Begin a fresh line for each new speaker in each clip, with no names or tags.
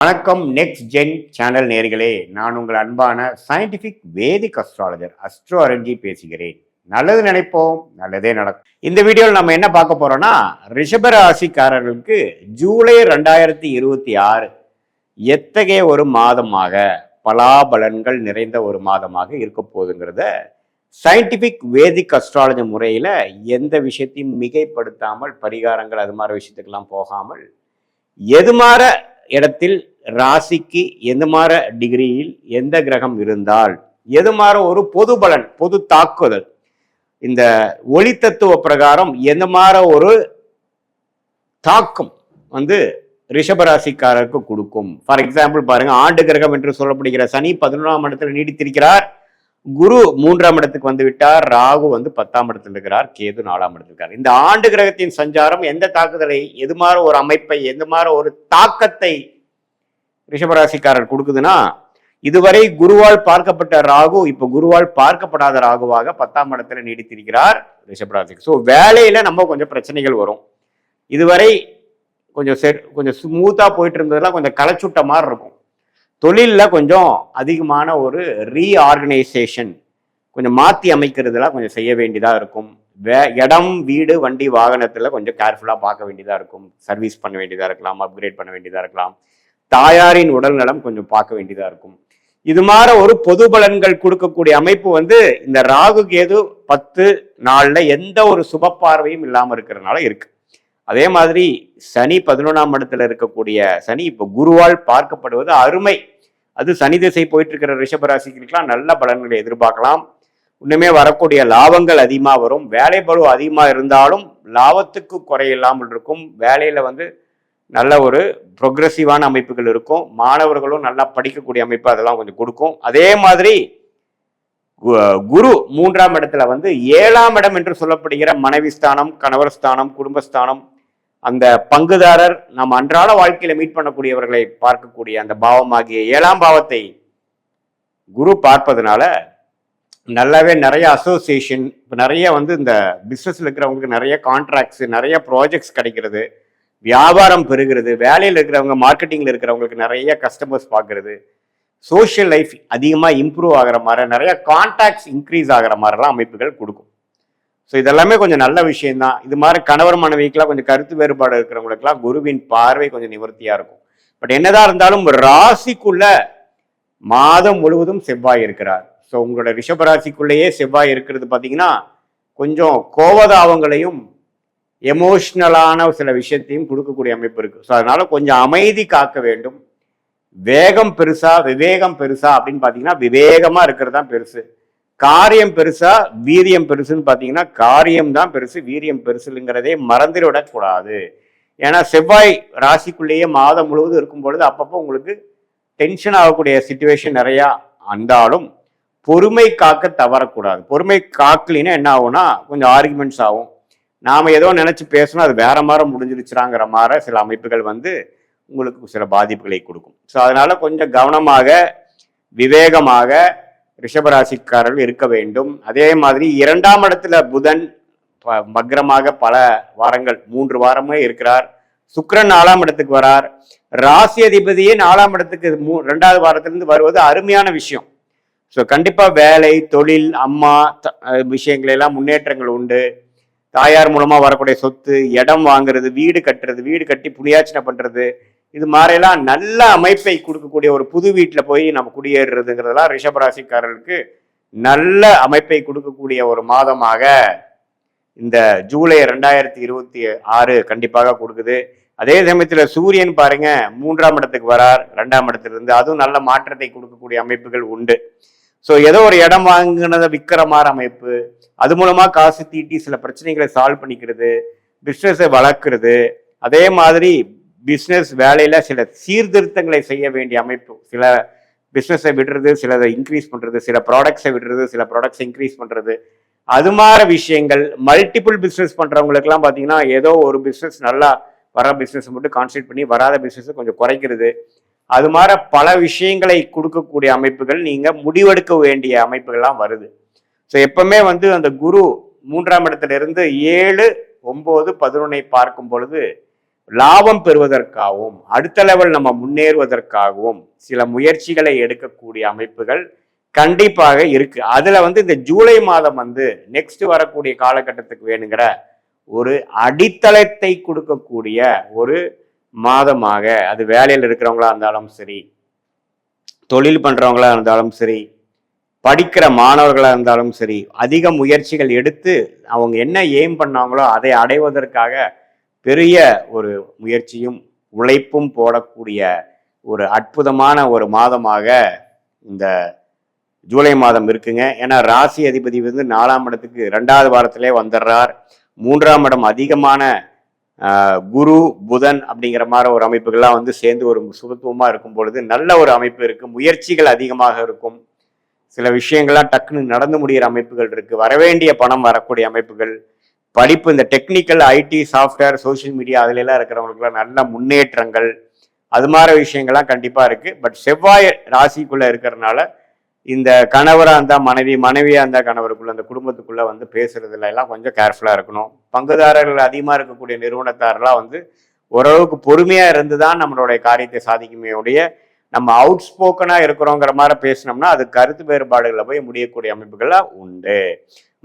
வணக்கம். Next gen channel நேர்களே, நான் உங்கள் அன்பான சயின்டிபிக் வேதிக் அஸ்ட்ராலஜர் அஸ்ட்ரோ அரண்ஜி பேசுகிறேன். நல்லது நினைப்போம், நல்லதே நடக்கும். இந்த வீடியோவில் நம்ம என்ன பார்க்க போறோம்னா, ரிஷபராசிக்காரர்களுக்கு ஜூலை 2026 எத்தகைய ஒரு மாதமாக, பலாபலன்கள் நிறைந்த ஒரு மாதமாக இருக்க போகுதுங்கிறத சயின்டிபிக் வேதிக் அஸ்ட்ராலஜி முறையில் எந்த விஷயத்தையும் மிகைப்படுத்தாமல், பரிகாரங்கள் அது மாதிரி விஷயத்துக்கெல்லாம் போகாமல், எது மாற இடத்தில் ராசிக்கு எது மாற டிகிரியில் எந்த கிரகம் இருந்தால் எது மாற ஒரு பொது பலன், பொது தாக்குதல், இந்த ஒளி தத்துவ பிரகாரம் எந்த மாற ஒரு தாக்கம் ரிஷபராசிக்காரருக்கு கொடுக்கும். ஃபார் எக்ஸாம்பிள் பாருங்க, ஆண்டு கிரகம் என்று சொல்லப்படுகிற சனி 11ஆம் இடத்துல நீடித்திருக்கிறார். குரு 3ஆம் இடத்துக்கு வந்து விட்டார். ராகு 10ஆம் இடத்துல இருக்கிறார். கேது 4ஆம் இடத்துல இருக்கார். இந்த ஆண்டு கிரகத்தின் சஞ்சாரம் எந்த தாக்குதலை, எது மாதிரி ஒரு அமைப்பை, எது மாதிரி ஒரு தாக்கத்தை ரிஷபராசிக்காரர் கொடுக்குதுன்னா, இதுவரை குருவால் பார்க்கப்பட்ட ராகு இப்ப குருவால் பார்க்கப்படாத ராகுவாக 10ஆம் இடத்துல நீடித்திருக்கிறார் ரிஷபராசிக்கு. ஸோ வேலையில நம்ம கொஞ்சம் பிரச்சனைகள் வரும். இதுவரை கொஞ்சம் ஸ்மூத்தா போயிட்டு இருந்ததெல்லாம் கொஞ்சம் களைச்சுட்ட மாதிரி இருக்கும். தொழிலில் கொஞ்சம் அதிகமான ஒரு ரீஆர்கனைசேஷன், கொஞ்சம் மாற்றி அமைக்கிறதுலாம் கொஞ்சம் செய்ய வேண்டியதாக இருக்கும். இடம், வீடு, வண்டி, வாகனத்தில் கொஞ்சம் கேர்ஃபுல்லாக பார்க்க வேண்டியதாக இருக்கும். சர்வீஸ் பண்ண வேண்டியதாக இருக்கலாம், அப்கிரேட் பண்ண வேண்டியதாக இருக்கலாம். தாயாரின் உடல் நலம் கொஞ்சம் பார்க்க வேண்டியதாக இருக்கும். இது மாதிரி ஒரு பொது பலன்கள் கொடுக்கக்கூடிய அமைப்பு இந்த ராகு கேது 10 நாளில் எந்த ஒரு சுப பார்வையும் இல்லாமல் இருக்கிறதுனால இருக்கு. அதே மாதிரி சனி 11ஆம் இடத்துல இருக்கக்கூடிய சனி இப்போ குருவால் பார்க்கப்படுவது அருமை. அது சனி திசை போயிட்டு இருக்கிற ரிஷபராசிக்கெல்லாம் நல்ல பலன்களை எதிர்பார்க்கலாம். இன்னுமே வரக்கூடிய லாபங்கள் அதிகமாக வரும். வேலை பளு அதிகமாக இருந்தாலும் லாபத்துக்கு குறையில்லாமல் இருக்கும். வேலையில நல்ல ஒரு ப்ரொக்ரெசிவான அமைப்புகள் இருக்கும். மாணவர்களும் நல்லா படிக்கக்கூடிய அமைப்பு அதெல்லாம் கொஞ்சம் கொடுக்கும். அதே மாதிரி குரு 3ஆம் இடத்துல 7ஆம் இடம் என்று சொல்லப்படுகிற மனைவி ஸ்தானம், கணவர் ஸ்தானம், குடும்பஸ்தானம், அந்த பங்குதாரர், நம்ம அன்றாட வாழ்க்கையில மீட் பண்ணக்கூடியவர்களை பார்க்கக்கூடிய அந்த பாவமாகிய 7ஆம் பாவத்தை குரு பார்ப்பதனால நல்லாவே நிறைய அசோசியேஷன், நிறைய இந்த பிஸ்னஸ்ல இருக்கிறவங்களுக்கு நிறைய கான்ட்ராக்ட்ஸ், நிறைய ப்ராஜெக்ட்ஸ் கிடைக்கிறது, வியாபாரம் பெறுகிறது, வேலையில் இருக்கிறவங்க, மார்க்கெட்டிங்ல இருக்கிறவங்களுக்கு நிறைய கஸ்டமர்ஸ் பார்க்கறது, சோஷியல் லைஃப் அதிகமாக இம்ப்ரூவ் ஆகிற மாதிரி, நிறைய கான்டாக்ட்ஸ் இன்க்ரீஸ் ஆகிற மாதிரிலாம் அமைப்புகள் கொடுக்கும். ஸோ இதெல்லாமே கொஞ்சம் நல்ல விஷயம்தான். இது மாதிரி கணவர் மனைவிக்கெல்லாம் கொஞ்சம் கருத்து வேறுபாடு இருக்கிறவங்களுக்குலாம் குருவின் பார்வை கொஞ்சம் நிவர்த்தியாக இருக்கும். பட் என்னதான் இருந்தாலும் ராசிக்குள்ள மாதம் முழுவதும் செவ்வாய் இருக்கிறார். ஸோ உங்களோட ரிஷபராசிக்குள்ளேயே செவ்வாய் இருக்கிறது பார்த்தீங்கன்னா கொஞ்சம் கோபதாபங்களையும் எமோஷ்னலான சில விஷயத்தையும் கொடுக்கக்கூடிய அமைப்பு இருக்கு. ஸோ அதனால கொஞ்சம் அமைதி காக்க வேண்டும். வேகம் பெருசா விவேகம் பெருசா அப்படின்னு பார்த்தீங்கன்னா விவேகமா இருக்கிறது தான் பெருசு. காரியம் பெருசா வீரியம் பெருசுன்னு பார்த்தீங்கன்னா காரியம் தான் பெருசு, வீரியம் பெருசுங்கிறதே மறந்துவிடக்கூடாது. ஏன்னா செவ்வாய் ராசிக்குள்ளேயே மாதம் முழுவதும் இருக்கும் பொழுது அப்பப்போ உங்களுக்கு டென்ஷன் ஆகக்கூடிய சிச்சுவேஷன் நிறையா இருந்தாலும் பொறுமை காக்க தவறக்கூடாது. பொறுமை காக்கலின்னா என்ன ஆகும்னா கொஞ்சம் ஆர்குமெண்ட்ஸ் ஆகும். நாம ஏதோ நினைச்சு பேசணும், அது வேற மாதிரி முடிஞ்சிருச்சுறாங்கிற மாதிரி சில அமைப்புகள் உங்களுக்கு சில பாதிப்புகளை கொடுக்கும். ஸோ அதனால கொஞ்சம் கவனமாக விவேகமாக ரிஷபராசிக்காரர்கள் இருக்க வேண்டும். அதே மாதிரி 2ஆம் இடத்துல புதன் வக்ரமாக பல வாரங்கள் 3 வாரமே இருக்கிறார். சுக்கிரன் 4ஆம் இடத்துக்கு வரார். ராசி அதிபதியே 4ஆம் இடத்துக்கு 2வது வாரத்திலிருந்து வருவது அருமையான விஷயம். ஸோ கண்டிப்பா வேலை, தொழில், அம்மா விஷயங்கள் எல்லாம் முன்னேற்றங்கள் உண்டு. தாயார் மூலமா வரக்கூடிய சொத்து, இடம் வாங்குறது, வீடு கட்டுறது, வீடு கட்டி புண்ணியாச்சனை பண்றது, இது மாதிரிலாம் நல்ல அமைப்பை கொடுக்கக்கூடிய ஒரு புது வீட்டில் போய் நம்ம குடியேறுறதுங்கிறதெல்லாம் ரிஷபராசிக்காரர்களுக்கு நல்ல அமைப்பை கொடுக்கக்கூடிய ஒரு மாதமாக இந்த ஜூலை 2026 கண்டிப்பாக கொடுக்குது. அதே சமயத்தில் சூரியன் பாருங்க 3ஆம் இடத்துக்கு வரார் 2ஆம் இடத்துல இருந்து, அதுவும் நல்ல மாற்றத்தை கொடுக்கக்கூடிய அமைப்புகள் உண்டு. ஸோ ஏதோ ஒரு இடம் வாங்கினதை விற்கிற மாதிரி அமைப்பு, அது மூலமா காசு தீட்டி சில பிரச்சனைகளை சால்வ் பண்ணிக்கிறது, பிஸ்னஸை வளர்க்குறது, அதே மாதிரி பிஸ்னஸ் வேலையில சில சீர்திருத்தங்களை செய்ய வேண்டிய அமைப்பு, சில பிஸ்னஸை விடுறது, சிலதை இன்க்ரீஸ் பண்றது, சில ப்ராடக்ட்ஸை விடுறது, சில ப்ராடக்ட்ஸை இன்க்ரீஸ் பண்றது, அது மாதிரி விஷயங்கள். மல்டிபிள் பிஸ்னஸ் பண்றவங்களுக்குலாம் பார்த்தீங்கன்னா ஏதோ ஒரு பிஸ்னஸ் நல்லா வர பிஸ்னஸ் மட்டும் கான்சென்ட்ரேட் பண்ணி வராத பிஸ்னஸை கொஞ்சம் குறைக்கிறது, அது மாதிரி பல விஷயங்களை கொடுக்கக்கூடிய அமைப்புகள், நீங்க முடிவெடுக்க வேண்டிய அமைப்புகள்லாம் வருது. ஸோ எப்பவுமே அந்த குரு 3ஆம் இடத்துல இருந்து 7, 9, 11 பார்க்கும் பொழுது லாபம் பெறுவதற்காகவும் அடுத்த லெவல் நம்ம முன்னேறுவதற்காகவும் சில முயற்சிகளை எடுக்கக்கூடிய அமைப்புகள் கண்டிப்பாக இருக்கு. அதுல வந்து இந்த ஜூலை மாதம் வந்து நெக்ஸ்ட் வரக்கூடிய காலகட்டத்துக்கு வேணுங்கிற ஒரு அடித்தளத்தை கொடுக்கக்கூடிய ஒரு மாதமாக, அது வேலையில் இருக்கிறவங்களா இருந்தாலும் சரி, தொழில் பண்றவங்களா இருந்தாலும் சரி, படிக்கிற மாணவர்களாக இருந்தாலும் சரி, அதிக முயற்சிகள் எடுத்து அவங்க என்ன எய்ம் பண்ணாங்களோ அதை அடைவதற்காக பெரிய ஒரு முயற்சியும் உழைப்பும் போடக்கூடிய ஒரு அற்புதமான ஒரு மாதமாக இந்த ஜூலை மாதம் இருக்குங்க. ஏன்னா ராசி அதிபதி வந்து 4ஆம் இடத்துக்கு 2வது வாரத்திலே வந்துடுறார். 3ஆம் இடம் அதிகமான குரு புதன் அப்படிங்கிற மாதிரி ஒரு அமைப்புகள்லாம் வந்து சேர்ந்து ஒரு சுபத்துவமா இருக்கும் பொழுது நல்ல ஒரு அமைப்பு இருக்கு. முயற்சிகள் அதிகமாக இருக்கும். சில விஷயங்கள்லாம் டக்குன்னு நடந்து முடிகிற அமைப்புகள் இருக்கு. வரவேண்டிய பணம் வரக்கூடிய அமைப்புகள், படிப்பு, இந்த technical, IT, software, social media அதுல எல்லாம் இருக்கிறவங்களுக்குலாம் நல்ல முன்னேற்றங்கள், அது மாதிரி விஷயங்கள்லாம் கண்டிப்பா இருக்கு. பட் செவ்வாய் ராசிக்குள்ள இருக்கிறதுனால இந்த கணவராக இருந்தால் மனைவி, மனைவியாக இருந்தால் கணவருக்குள்ள, அந்த குடும்பத்துக்குள்ள வந்து பேசுறதுல எல்லாம் கொஞ்சம் கேர்ஃபுல்லாக இருக்கணும். பங்குதாரர்கள் அதிகமாக இருக்கக்கூடிய நிறுவனத்தாரெல்லாம் வந்து ஓரளவுக்கு பொறுமையாக இருந்து தான் நம்மளுடைய காரியத்தை சாதிக்குமே ஒழிய, நம்ம அவுட் ஸ்போக்கனாக இருக்கிறோங்கிற மாதிரி பேசினோம்னா அது கருத்து வேறுபாடுகளை போய் முடியக்கூடிய அமைப்புகள்லாம் உண்டு.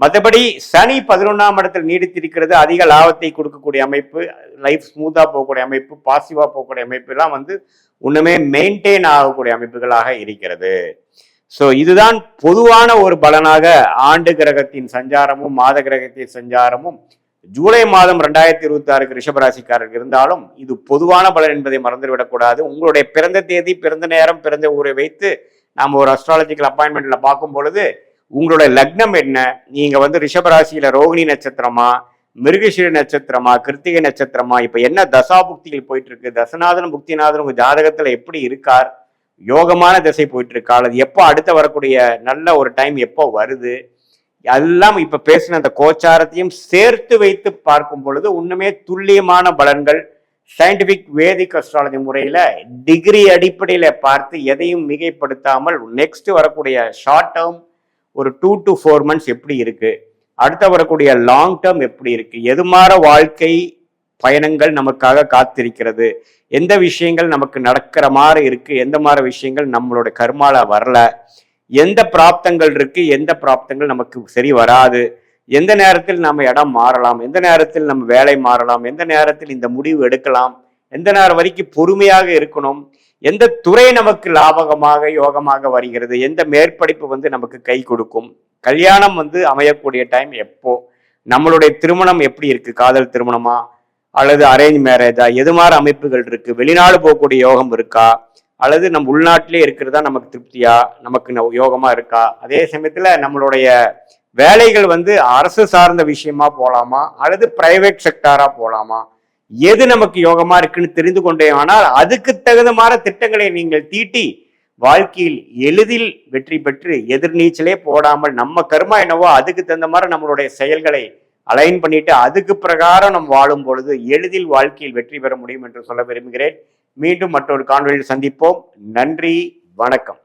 மற்றபடி சனி 11ஆம் இடத்தில் நீடித்திருக்கிறது. அதிக லாபத்தை கொடுக்கக்கூடிய அமைப்பு, லைஃப் ஸ்மூத்தாக போகக்கூடிய அமைப்பு, பாசிட்டிவாக போகக்கூடிய அமைப்பு எல்லாம் வந்து ஒன்றுமே மெயின்டைன் ஆகக்கூடிய அமைப்புகளாக இருக்கிறது. ஸோ இதுதான் பொதுவான ஒரு பலனாக ஆண்டு கிரகத்தின் சஞ்சாரமும் மாத கிரகத்தின் சஞ்சாரமும் ஜூலை மாதம் 2026 ரிஷபராசிக்காரருக்கு இருந்தாலும் இது பொதுவான பலன் என்பதை மறந்துவிடக்கூடாது. உங்களுடைய பிறந்த தேதி, பிறந்த நேரம், பிறந்த ஊரை வைத்து நாம் ஒரு அஸ்ட்ராலஜிக்கல் அப்பாயின்மெண்ட்ல பார்க்கும் பொழுது உங்களுடைய லக்னம் என்ன, நீங்க வந்து ரிஷபராசியில ரோகிணி நட்சத்திரமா, மிருகஷிர நட்சத்திரமா, கிருத்திகை நட்சத்திரமா, இப்ப என்ன தசா புக்திகள் போயிட்டு இருக்கு, தசநாதன் புக்திநாதன் உங்க ஜாதகத்துல எப்படி இருக்கார், யோகமான திசை போயிட்டு இருக்கா, அல்லது எப்போ அடுத்த வரக்கூடிய நல்ல ஒரு டைம் எப்போ வருது, எல்லாம் இப்ப பேசின அந்த கோச்சாரத்தையும் சேர்த்து வைத்து பார்க்கும் பொழுது உண்மையே துல்லியமான பலன்கள் சயின்டிபிக் வேதிக் அஸ்ட்ராலஜி முறையில டிகிரி அடிப்படையில பார்த்து எதையும் மிகைப்படுத்தாமல் நெக்ஸ்ட் வரக்கூடிய ஷார்ட் டேர்ம் ஒரு 2 to 4 months எப்படி இருக்கு, அடுத்த வரக்கூடிய லாங் டேர்ம் எப்படி இருக்கு, எது மாற வாழ்க்கை பயணங்கள் நமக்காக காத்திருக்கிறது, எந்த விஷயங்கள் நமக்கு நடக்கிற மாதிரி இருக்கு, எந்த மாதிரி விஷயங்கள் நம்மளோட கர்மால வரல, எந்த பிராப்தங்கள் இருக்கு, எந்த பிராப்தங்கள் நமக்கு சரி வராது, எந்த நேரத்தில் நம்ம இடம் மாறலாம், எந்த நேரத்தில் நம்ம வேலை மாறலாம், எந்த நேரத்தில் இந்த முடிவு எடுக்கலாம், எந்த நேரம் வரைக்கும் பொறுமையாக இருக்கணும், எந்த துறை நமக்கு லாபகமாக யோகமாக வருகிறது, எந்த மேற்படிப்பு வந்து நமக்கு கை கொடுக்கும், கல்யாணம் வந்து அமையக்கூடிய டைம் எப்போ, நம்மளுடைய திருமணம் எப்படி இருக்கு, காதல் திருமணமா அல்லது அரேஞ்ச் மேரேஜா, எது மாதிரி அமைப்புகள் இருக்கு, வெளிநாடு போகக்கூடிய யோகம் இருக்கா, அல்லது நம்ம உள்நாட்டிலே இருக்கிறதா நமக்கு திருப்தியா, நமக்கு யோகமா இருக்கா, அதே சமயத்துல நம்மளுடைய வேலைகள் வந்து அரசு சார்ந்த விஷயமா போலாமா அல்லது பிரைவேட் செக்டாரா போலாமா, எது நமக்கு யோகமா இருக்குன்னு தெரிந்து கொண்டே ஆனால் அதுக்கு தகுந்த மாதிரி திட்டங்களை நீங்கள் தீட்டி வாழ்க்கையில் எளிதில் வெற்றி பெற்று எதிர்நீச்சலே போடாமல் நம்ம கர்மா என்னவோ அதுக்கு தகுந்த மாதிரி நம்மளுடைய செயல்களை அலைன் பண்ணிட்டு அதுக்கு பிரகாரம் நம்ம வாழும் பொழுது எளிதில் வாழ்க்கையில் வெற்றி பெற முடியும் என்று சொல்ல விரும்புகிறேன். மீண்டும் மற்றொரு காணொளியில் சந்திப்போம். நன்றி, வணக்கம்.